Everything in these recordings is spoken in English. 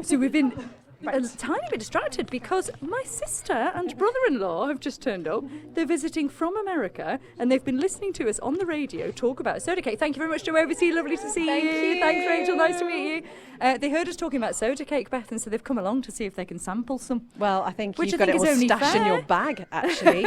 So we've been a tiny bit distracted because my sister and brother-in-law have just turned up. They're visiting from America and they've been listening to us on the radio talk about soda cake. Thank you very much, Joe Oversea. Lovely to see you. Thanks, Rachel. Nice to meet you. They heard us talking about soda cake, Beth, and so they've come along to see if they can sample some. Well, I think Which you've I got think it all is only stashed in fair. your bag, actually.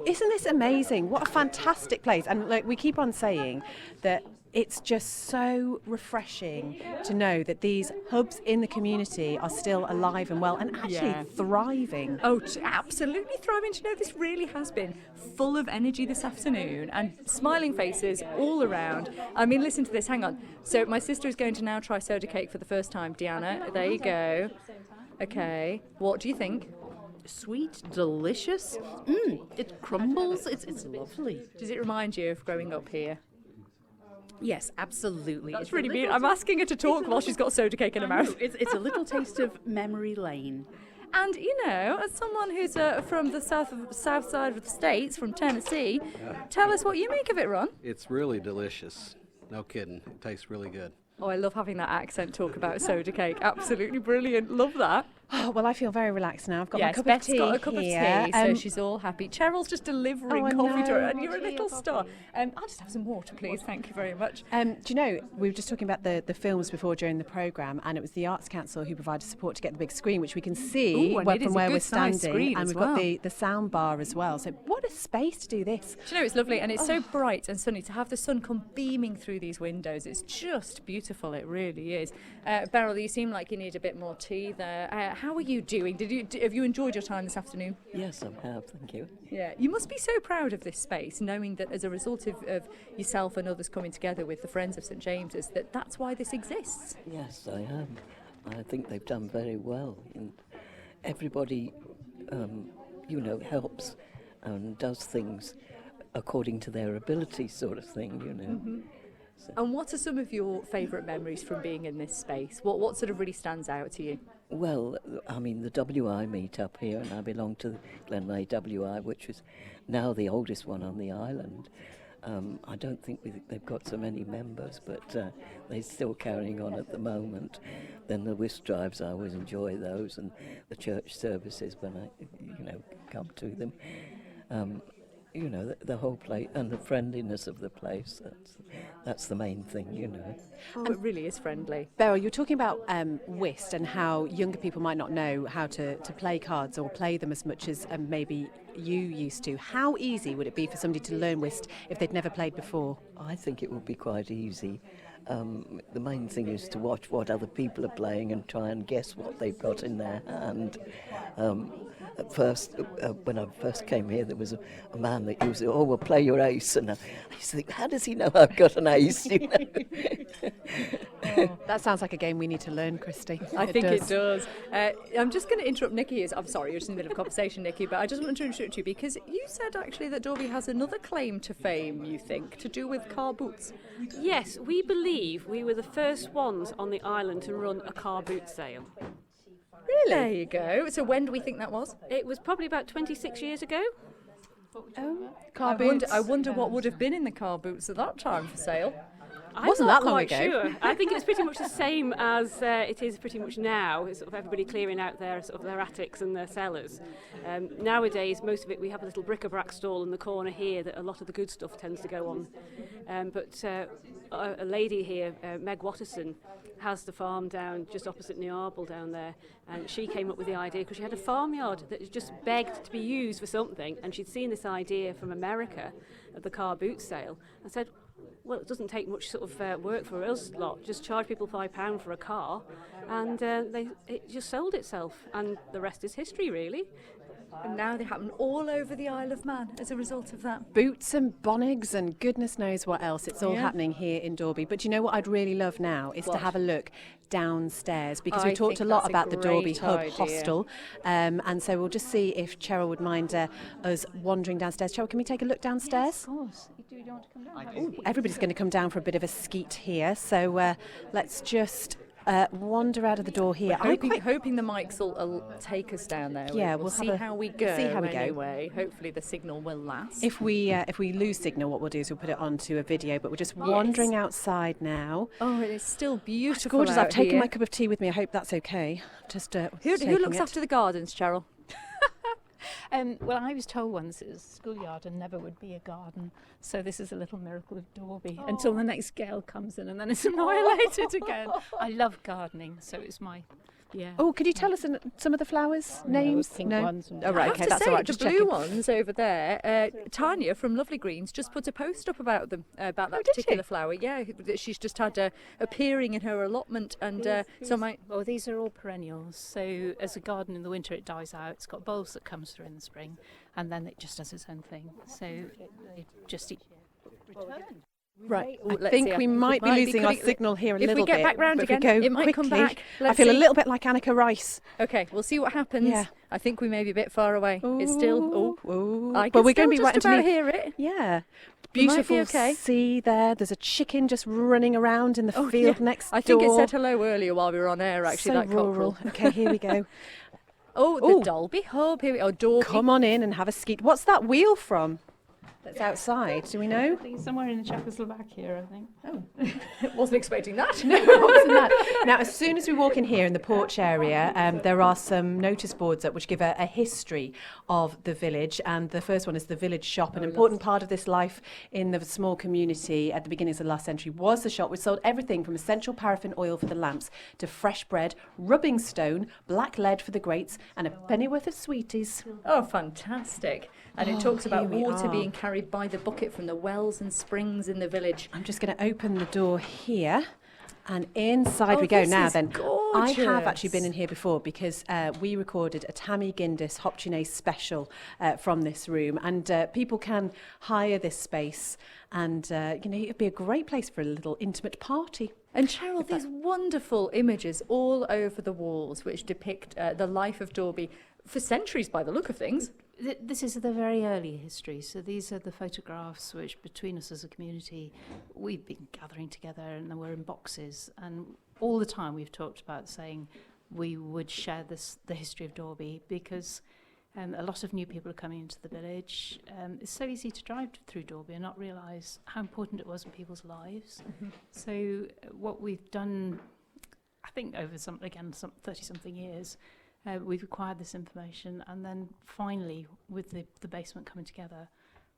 Isn't this amazing? What a fantastic place. And like we keep on saying that it's just so refreshing to know that these hubs in the community are still alive and well and actually thriving. Oh, absolutely thriving. Do you know, this really has been full of energy this afternoon and smiling faces all around. I mean, listen to this. Hang on. So my sister is going to now try soda cake for the first time. Deanna, there you go. Okay. What do you think? Sweet, delicious. It crumbles. It's lovely. Does it remind you of growing up here? Yes, absolutely. That's really mean. I'm asking her to talk while she's got soda cake in her mouth. It's a little taste of memory lane. And, you know, as someone who's from the south side of the States, from Tennessee, tell us what you make of it, Ron. It's really delicious. No kidding. It tastes really good. Oh, I love having that accent talk about soda cake. Absolutely brilliant. Love that. Oh, well, I feel very relaxed now. I've got my cup Beth's of tea got a cup here. of tea, so she's all happy. Cheryl's just delivering coffee to her, and you're a little star. I'll just have some water, please. Thank you very much. Do you know, we were just talking about the films before during the programme, and it was the Arts Council who provided support to get the big screen, which we can see from where we're standing, and we've got the sound bar as well. So what a space to do this. Do you know, it's lovely, and it's so bright and sunny to have the sun come beaming through these windows. It's just beautiful. It really is. Beryl, you seem like you need a bit more tea there. How are you doing? Have you enjoyed your time this afternoon? Yes, I have, thank you. Yeah, you must be so proud of this space, knowing that as a result of yourself and others coming together with the Friends of St James's, that's why this exists. Yes, I am. I think they've done very well. And everybody, helps and does things according to their ability, sort of thing, Mm-hmm. So. And what are some of your favourite memories from being in this space? What sort of really stands out to you? Well, I mean, the WI meet up here, and I belong to the Glenley WI, which is now the oldest one on the island. I don't think they've got so many members, but they're still carrying on at the moment. Then the whist drives, I always enjoy those, and the church services when I, come to them. The whole place and the friendliness of the place, that's the main thing, Oh, it really is friendly. Beryl, you were talking about whist and how younger people might not know how to play cards or play them as much as maybe you used to. How easy would it be for somebody to learn whist if they'd never played before? I think it would be quite easy. The main thing is to watch what other people are playing and try and guess what they've got in their hand. At first, when I first came here, there was a man that used to, well, play your ace. And I used to think, how does he know I've got an ace? That sounds like a game we need to learn, Christy. I think it does. I'm just going to interrupt Nikki. I'm sorry, you're just in the middle of a conversation, Nikki, but I just wanted to interrupt you because you said actually that Dalby has another claim to fame, you think, to do with car boots. Yes, we believe we were the first ones on the island to run a car boot sale. Really? There you go. So when do we think that was? It was probably about 26 years ago. Car boots. I wonder what would have been in the car boots at that time for sale. Wasn't that long ago? Sure. I think it was pretty much the same as it is pretty much now. It's sort of everybody clearing out their attics and their cellars. Nowadays, most of it, we have a little bric-a-brac stall in the corner here that a lot of the good stuff tends to go on. But a lady here, Meg Watterson, has the farm down just opposite Nearble down there, and she came up with the idea because she had a farmyard that just begged to be used for something, and she'd seen this idea from America of the car boot sale and said, well, it doesn't take much sort of work for us lot. Just charge people £5 for a car, and it just sold itself, and the rest is history, really. And now they happen all over the Isle of Man as a result of that. Boots and bonnigs and goodness knows what else. It's all happening here in Dalby. But you know what I'd really love now is to have a look downstairs, because we talked a lot about the Dalby Hub Hostel. And so we'll just see if Cheryl would mind us wandering downstairs. Cheryl, can we take a look downstairs? Yes, of course. Do you want to come down? Ooh, everybody's going to come down for a bit of a skeet here. So let's just wander out of the door here. Hoping the mics will take us down there. Yeah, we'll see how we go. See how we go. Anyway, hopefully the signal will last. If we lose signal, what we'll do is we'll put it onto a video. But we're just wandering outside now. Oh, it is still beautiful. It's gorgeous. Out I've taken here. my cup of tea with me. I hope that's okay. Just who looks after the gardens, Cheryl? Well, I was told once it was a schoolyard and never would be a garden. So this is a little miracle of Dalby until the next gale comes in and then it's annihilated again. I love gardening, so it's my, Oh, could you tell us some of the flowers' names? Pink ones. Oh, right, okay, that's all right. The Just blue checking. ones over there, Tanya from Lovely Greens just put a post up about them, about that particular flower. Yeah, she's just had appearing in her allotment, and Well, these are all perennials. So as a garden in the winter, it dies out. It's got bulbs that comes through in the spring, and then it just does its own thing. So they just each year return. Right, I think we might be losing our signal here a little bit. If we get back round but again, if we go it might come quickly, back. I feel a little bit like Annika Rice. Okay, we'll see what happens. Yeah. I think we may be a bit far away. It's still. I but can we're still going to be just right about underneath. hear it. Yeah, We might be beautiful okay. sea there. There's a chicken just running around in the field next door. I think it said hello earlier while we were on air. Actually, so that rural. cockerel. Okay, here we go. The Dalby Hub. Here we go. Dalby. Come on in and have a skeet. What's that wheel from? That's outside. Do we know? Somewhere in Czechoslovakia, I think. Wasn't expecting that. No, it wasn't that. Now, as soon as we walk in here in the porch area, there are some notice boards up which give a history of the village. And the first one is the village shop. An important part of this life in the small community at the beginnings of the last century was the shop, which sold everything from essential paraffin oil for the lamps to fresh bread, rubbing stone, black lead for the grates, and a pennyworth of sweeties. Oh, fantastic. And it talks about here we water are. being carried by the bucket from the wells and springs in the village. I'm just going to open the door here. And inside we go this now is then. I have gorgeous. actually been in here before because we recorded a Tammy Gindis Hoptunay special from this room, and people can hire this space, and it'd be a great place for a little intimate party. And Cheryl, these wonderful images all over the walls which depict the life of Dalby for centuries by the look of things. This is the very early history. So these are the photographs which, between us as a community, we've been gathering together, and then we're in boxes. And all the time we've talked about saying we would share the history of Dalby, because a lot of new people are coming into the village. It's so easy to drive through Dalby and not realise how important it was in people's lives. Mm-hmm. So what we've done, I think over some 30-something years, we've acquired this information, and then finally, with the basement coming together,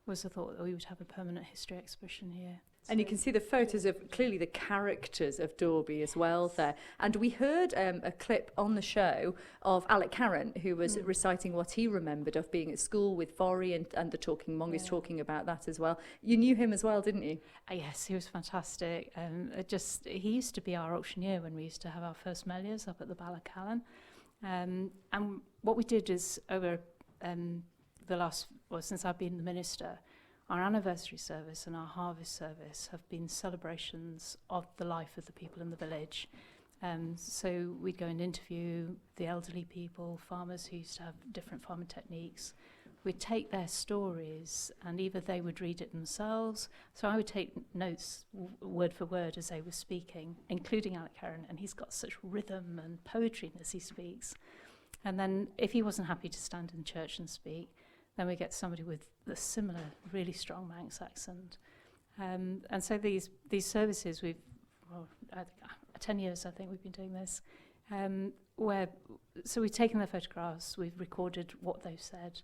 was the thought that we would have a permanent history exhibition here. And you can see the photos of clearly the characters of Dalby as well there. And we heard a clip on the show of Alec Carron, who was reciting what he remembered of being at school with Forry and the Talking Mongoose, talking about that as well. You knew him as well, didn't you? Yes, he was fantastic. He used to be our auctioneer when we used to have our first Melias up at the Ballacallan. And what we did is over since I've been the minister, our anniversary service and our harvest service have been celebrations of the life of the people in the village. So we'd go and interview the elderly people, farmers who used to have different farming techniques. We'd take their stories, and either they would read it themselves. So I would take notes word for word as they were speaking, including Alec Carron, and he's got such rhythm and poetry as he speaks. And then if he wasn't happy to stand in church and speak, then we get somebody with a similar, really strong Manx accent. And so these services, 10 years I think we've been doing this, so we've taken their photographs, we've recorded what they've said,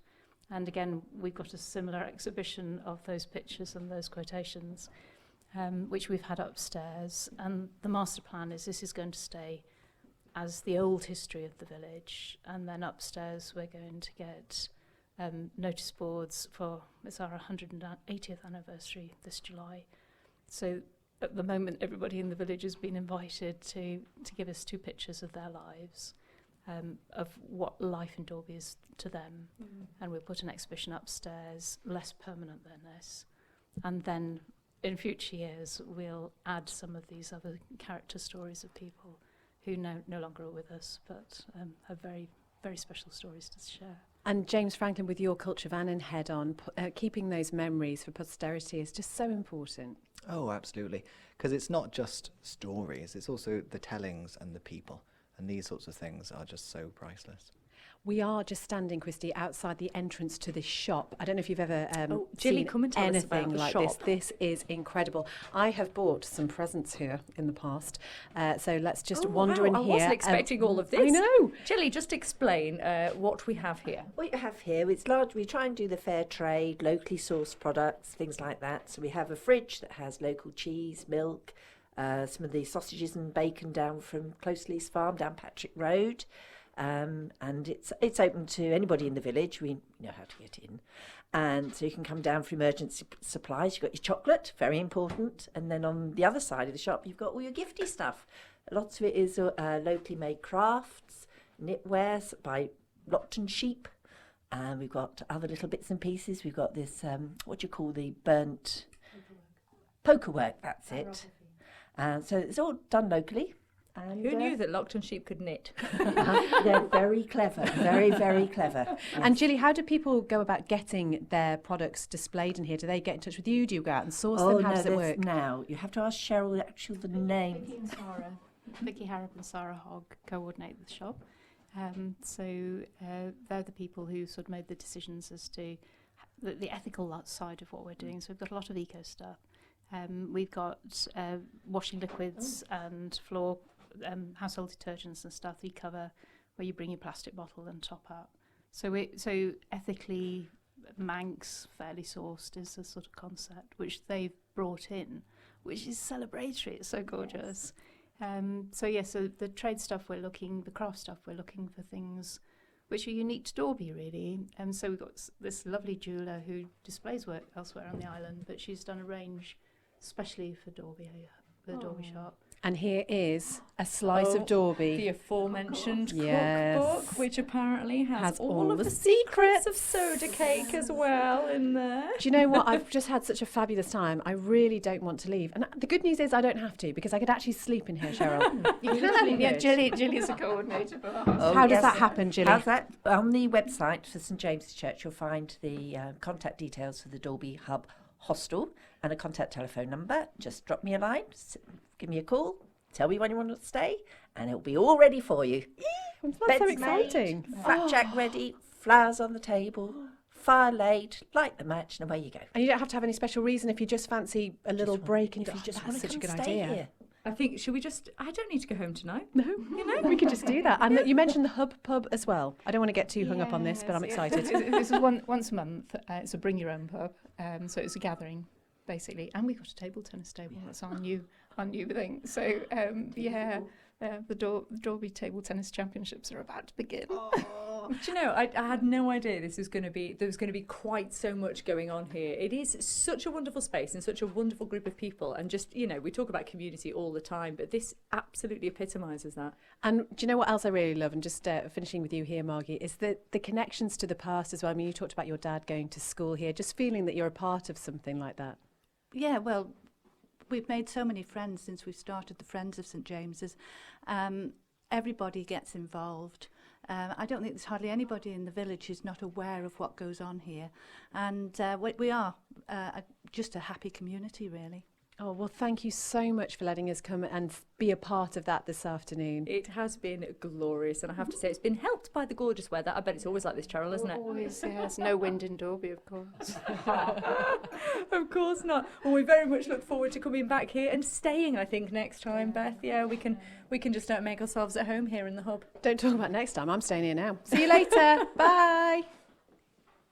and again we've got a similar exhibition of those pictures and those quotations, which we've had upstairs. And the master plan is this is going to stay as the old history of the village, and then upstairs we're going to get notice boards for, it's our 180th anniversary this July. So at the moment everybody in the village has been invited to give us 2 pictures of their lives, of what life in Dalby is to them. And we'll put an exhibition upstairs, less permanent than this. And then in future years we'll add some of these other character stories of people who no longer are with us, but have very, very special stories to share. And James Franklin, with your Culture Van and head on, keeping those memories for posterity is just so important. Oh, absolutely. Because it's not just stories, it's also the tellings and the people. And these sorts of things are just so priceless. We are just standing, Christy, outside the entrance to this shop. I don't know if you've ever Jilly, seen come and tell us about anything the like shop. this. This is incredible. I have bought some presents here in the past, so let's just wander in I here. wasn't expecting all of this. I know. Jilly, just explain what we have here. What you have here, it's large. We try and do the fair trade, locally sourced products, things like that. So we have a fridge that has local cheese, milk, some of the sausages and bacon down from Closeleys Farm down Patrick Road. And it's open to anybody in the village. We know how to get in, and so you can come down for emergency supplies. You've got your chocolate, very important, and then on the other side of the shop you've got all your gifty stuff. Lots of it is locally made crafts, knitwear by Lockton Sheep, and we've got other little bits and pieces. We've got this what do you call the burnt poker work? That's it. So it's all done locally. And, Who knew that Lockton Sheep could knit? They're very clever, very, very clever. Yes. And Jilly, how do people go about getting their products displayed in here? Do they get in touch with you? Do you go out and source them? How does it work? Now, you have to ask Cheryl the name. Vicky Harrop and Sarah Hogg coordinate the shop. They're the people who sort of made the decisions as to the ethical side of what we're doing. So we've got a lot of eco stuff. We've got washing liquids and floor household detergents and stuff that you cover where you bring your plastic bottle and top up. So ethically, Manx, fairly sourced is the sort of concept which they've brought in, which is celebratory. It's so gorgeous. So the trade stuff the craft stuff, we're looking for things which are unique to Dalby, really. So we've got this lovely jeweller who displays work elsewhere on the island, but she's done a range especially for Dalby, the Dalby shop. And here is a slice of Dalby. The aforementioned Yes. cookbook, which apparently has all of the the secrets of soda cake as well in there. Do you know what? I've just had such a fabulous time. I really don't want to leave. And the good news is I don't have to, because I could actually sleep in here, Cheryl. You can Yeah, Jilly's a coordinator for us. How does that happen, Jilly? How's that? On the website for St James's Church, you'll find the contact details for the Dalby Hub Hostel and a contact telephone number. Just drop me a line, give me a call, tell me when you want to stay, and it'll be all ready for you. That's so Beds exciting. made, flapjack ready, flowers on the table, fire laid, light the match, and away you go. And you don't have to have any special reason if you just fancy a little break and If you just that's want to such a come good stay idea. here. I think, I don't need to go home tonight. No, we could just do that. And you mentioned the Hub Pub as well. I don't want to get too hung up on this, but I'm excited. This is once a month. It's a bring your own pub. So it's a gathering, basically. And we've got a table tennis table. That's our new thing. So the Dalby Table Tennis Championships are about to begin. Do you know, I had no idea there was going to be quite so much going on here. It is such a wonderful space and such a wonderful group of people, and just, you know, we talk about community all the time, but this absolutely epitomises that. And do you know what else I really love, and just finishing with you here, Margie, is the connections to the past as well. I mean, you talked about your dad going to school here, just feeling that you're a part of something like that. Yeah, well, we've made so many friends since we've started the Friends of St James's. Everybody gets involved. I don't think there's hardly anybody in the village who's not aware of what goes on here. And we are just a happy community, really. Oh, well, thank you so much for letting us come and be a part of that this afternoon. It has been glorious, and I have to say it's been helped by the gorgeous weather. I bet it's always like this, Cheryl, isn't it? Always, yes. No wind in Dalby, of course. Of course not. Well, we very much look forward to coming back here and staying, I think, next time, Beth. Yeah, we can just make ourselves at home here in the hub. Don't talk about next time. I'm staying here now. See you later. Bye.